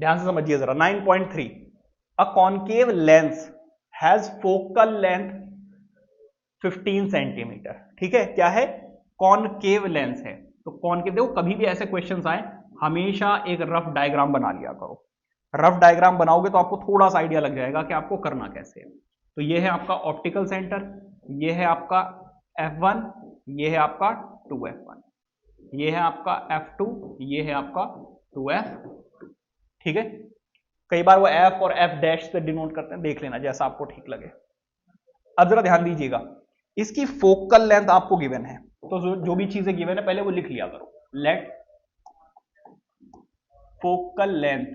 ध्यान से समझिए जरा। 9.3 a concave lens has focal length 15 centimetre. ठीक है, क्या है? कॉनकेव लेंस है। तो कॉनकेव, देखो कभी भी ऐसे क्वेश्चंस आए हमेशा एक रफ डायग्राम बना लिया करो। रफ डायग्राम बनाओगे तो आपको थोड़ा सा आइडिया लग जाएगा कि आपको करना कैसे है। तो ये है आपका ऑप्टिकल सेंटर, ये है आपका F1, ये है आपका 2F1, ये है आपका F2, ये है आपका 2F2। ठीक है, कई बार वो F और F डैश से डिनोट करते हैं, देख लेना जैसा आपको ठीक लगे। अब जरा ध्यान दीजिएगा, इसकी फोकल लेंथ आपको गिवन है, तो जो भी चीजें गिवन है पहले वो लिख लिया करो। Let focal length,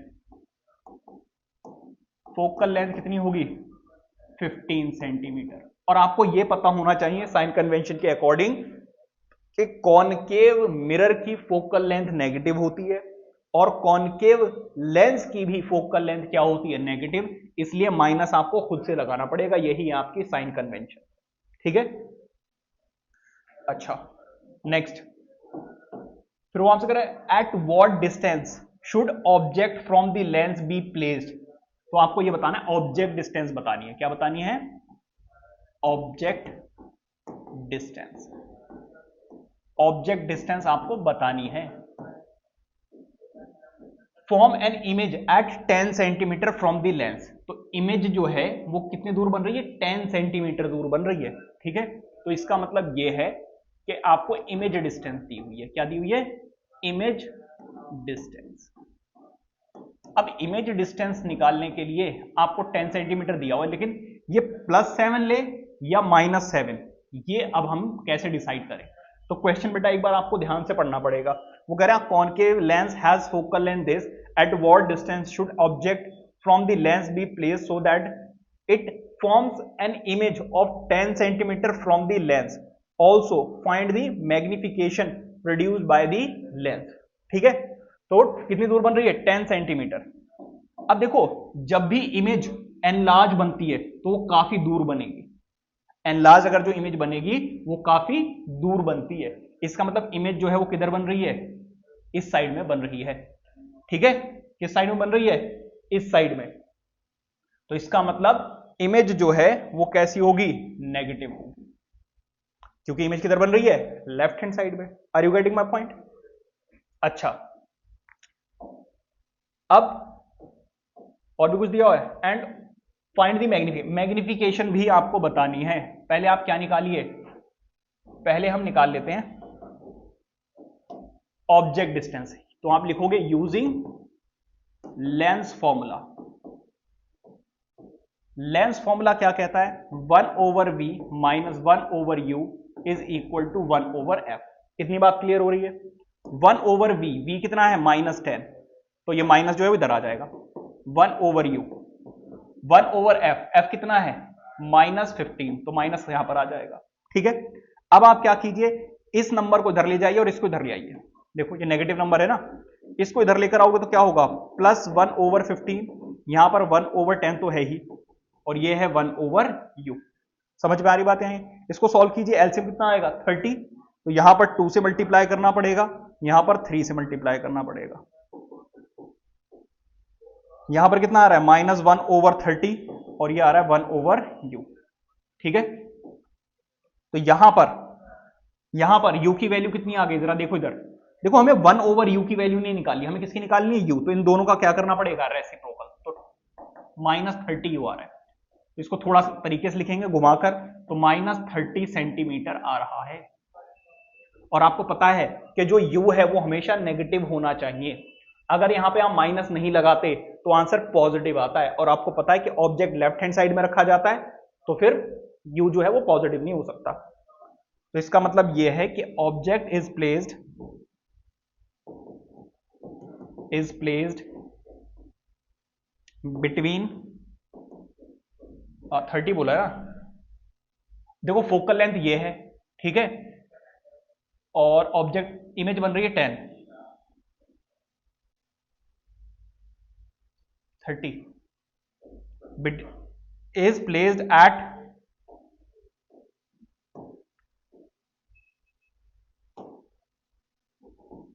focal length कितनी होगी? 15 सेंटीमीटर। और आपको यह पता होना चाहिए साइन कन्वेंशन के अकॉर्डिंग कि कॉनकेव मिरर की फोकल लेंथ नेगेटिव होती है और कॉनकेव लेंस की भी फोकल लेंथ क्या होती है? नेगेटिव। इसलिए माइनस आपको खुद से लगाना पड़ेगा, यही है आपकी साइन कन्वेंशन। ठीक है, अच्छा नेक्स्ट, फिर वो आपसे कह रहा है at what distance should object from the lens be placed. तो आपको ये बताना है, ऑब्जेक्ट डिस्टेंस बतानी है। क्या बतानी है? Object distance. ऑब्जेक्ट डिस्टेंस आपको बतानी है। Form an image at 10 centimetre from the lens. तो इमेज जो है वो कितनी दूर बन रही है? 10 सेंटीमीटर दूर बन रही है। ठीक है, तो इसका मतलब ये है कि आपको इमेज डिस्टेंस दी हुई है। क्या दी हुई है? Image distance. अब इमेज डिस्टेंस निकालने के लिए आपको 10 सेंटीमीटर दिया हुआ है, लेकिन ये +7 ले या -7, ये अब हम कैसे डिसाइड करें? तो क्वेश्चन बेटा एक बार आपको ध्यान से पढ़ना पड़ेगा। वो कह रहा है concave lens has focal length this, at what distance should object from the lens be placed so that it forms an image of 10 centimetre from the lens, also find the magnification produced by the lens. ठीक है, तो कितनी दूर बन रही है? 10 centimetre. अब देखो, जब भी इमेज एनलार्ज बनती है तो वो काफी दूर बनेगी। एनलार्ज अगर जो इमेज बनेगी वो काफी दूर बनती है। इसका मतलब इमेज जो है वो किधर बन रही है? इस साइड में बन रही है। ठीक है, किस साइड में बन रही है? इस साइड में। तो इसका मतलब इमेज जो है वो कैसी होगी? नेगेटिव होगी, क्योंकि इमेज किधर बन रही है? लेफ्ट हैंड साइड में। Are you getting my point? अच्छा, अब और भी कुछ दिया हुआ है, एंड फाइंड दी मैग्निफिकेशन भी आपको बतानी है। पहले आप क्या निकालिए? पहले हम निकाल लेते हैं ऑब्जेक्ट डिस्टेंस। तो आप लिखोगे using lens formula. Lens formula क्या कहता है? 1/v minus 1/u is equal to 1/f। कितनी बात क्लियर हो रही है? 1/v, v कितना है? -10, तो ये माइनस जो है वो इधर आ जाएगा। 1/u, 1/f, f कितना है? -15, तो माइनस यहां पर आ जाएगा। ठीक है, अब आप क्या कीजिए, इस नंबर को इधर ले जाइए और इसको इधर ले आइए। देखो ये नेगेटिव नंबर है ना, इसको इधर लेकर आओगे तो क्या होगा? +1/15, यहां पर 1/10 तो है ही, और ये है 1/u। समझ में आ रही बात है? इसको सॉल्व कीजिए, एलसीएम कितना आएगा? 30। तो यहां पर 2 से मल्टीप्लाई करना पड़ेगा, यहां पर 3 से मल्टीप्लाई करना पड़ेगा। यहां पर कितना आ रहा है? -1/30, और ये आ रहा है 1/u। ठीक है, तो यहां पर u की वैल्यू कितनी आ गई? जरा देखो इधर, देखो हमें 1/u की वैल्यू नहीं निकालनी, हमें किसकी निकालनी है? u। तो इन दोनों का क्या करना पड़ेगा? रेसिप्रोकल। तो -30u आ रहा है, तो इसको थोड़ा सा तरीके से लिखेंगे घुमाकर, तो -30 सेंटीमीटर आ रहा है। और आपको पता है कि जो u है वो हमेशा नेगेटिव होना चाहिए। अगर यहां पे आप माइनस नहीं लगाते तो आंसर पॉजिटिव आता है, और आपको पता है कि ऑब्जेक्ट लेफ्ट हैंड साइड में रखा जाता है, तो फिर u जो है वो पॉजिटिव नहीं हो सकता। तो इसका मतलब यह है कि ऑब्जेक्ट इज प्लेस्ड बिटवीन 30 बोला है ना, देखो फोकल लेंथ ये है, ठीक है, और ऑब्जेक्ट इमेज बन रही है 30 bit is placed at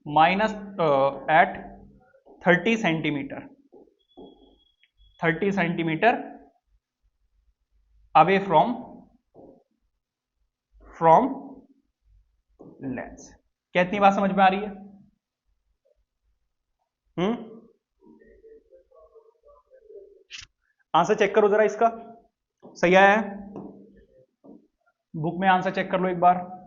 -30 centimetre. 30 centimetre away from lens. क्या इतनी बात समझ में आ रही है? आंसर चेक करो जरा इसका, सही आया है? बुक में आंसर चेक कर लो एक बार।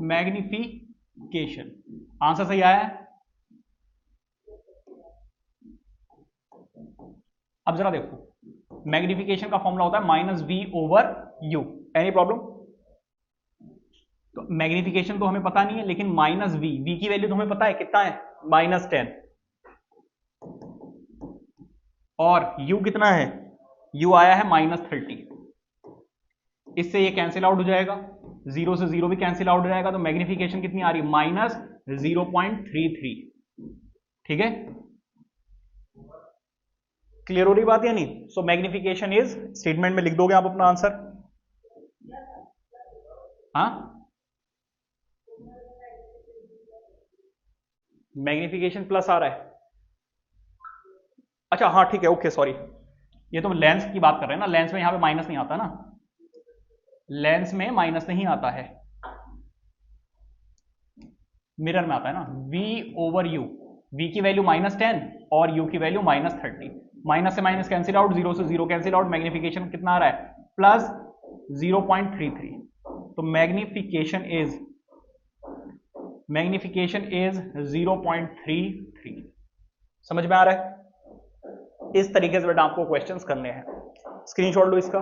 मैग्निफिकेशन, आंसर सही आया है? अब जरा देखो, मैग्निफिकेशन का फॉर्मूला होता है -v/u। Any problem? तो मैग्निफिकेशन तो हमें पता नहीं है, लेकिन -v की वैल्यू तो हमें पता है, कितना है? -10। और u कितना है? u आया है -30। इससे ये कैंसिल आउट हो जाएगा, 0 से 0 भी कैंसिल आउट हो जाएगा, तो मैग्निफिकेशन कितनी आ रही है? -0.33। ठीक है, क्लियर हो रही बात या नहीं? सो मैग्निफिकेशन इज, स्टेटमेंट में लिख दोगे आप अपना आंसर? हाँ, मैग्निफिकेशन प्लस आ रहा है। अच्छा हाँ ठीक है, ओके सॉरी, ये तो लेंस की बात कर रहे हैं ना, लेंस में यहां पे माइनस नहीं आता ना, लेंस में माइनस नहीं आता है, मिरर में आता है ना। v/u, v की वैल्यू -10 और u की वैल्यू -30। माइनस से माइनस कैंसिल आउट, 0 से 0 कैंसिल आउट, मैग्निफिकेशन कितना आ रहा है? +0.33। तो मैग्निफिकेशन इज 0.33। समझ में आ रहा है? इस तरीके से बेटा आपको क्वेश्चंस करने हैं। स्क्रीनशॉट लो इसका।